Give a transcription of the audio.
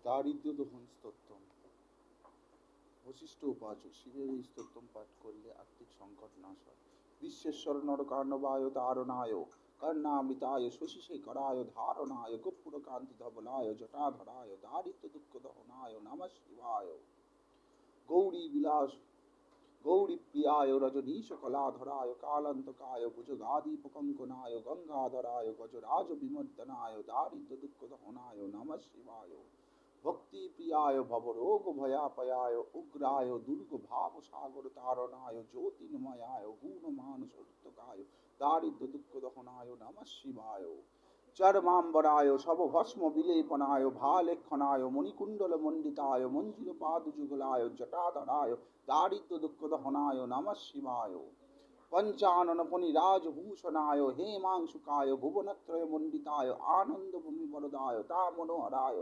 দারিদ্র্য দহন স্তোত্রম। বশিষ্ঠ উপাচ, শিবের এই স্তোত্রম পাঠ করলে আর্থিক সংকট নাশ হয়। বিশ্বেশ্বর নরকার্ণবায় তারণায় কর্ণামৃতায় শশীশেখরায় ধারণায় কর্পূর কান্তি ধবলায় জটাধরায় দারিদ্র্য দুঃখ দহনায় নমঃ শিবায়। গৌরী বিলাস গৌরী প্রিয়ায় রজনীশ কলাধরায় কালান্তকায় ভুজগাদীপকঙ্কনায় গঙ্গাধরায় গজরাজ বিমর্দনায় দারিদ্র্য দুঃখ দহনায় নমঃ শিবায়। ভক্তি প্রিয়ায় ভবরোগ ভয়াপয়ায় উগ্রায় দুর্গ ভাব সাগর তারণায় জ্যোতির্ময়ায় গুণমান সত্যকায় দারিদ্র্য দুঃখ দহনায় নমঃ শিবায়। চর্মাম্বরায় শবভস্ম বিলেপনায় ভালেক্ষণায় মণিকুণ্ডল মণ্ডিতায় মঞ্জুর পাদযুগলায় জটাধরায় দারিদ্র্য দুঃখ দহনায় নমঃ শিবায়। পঞ্চানন ফণিরাজভূষণায় হেমাংশুকায় ভুবনত্রয় মণ্ডিতায় আনন্দ ভূমি বরদায় তা মনোহরায়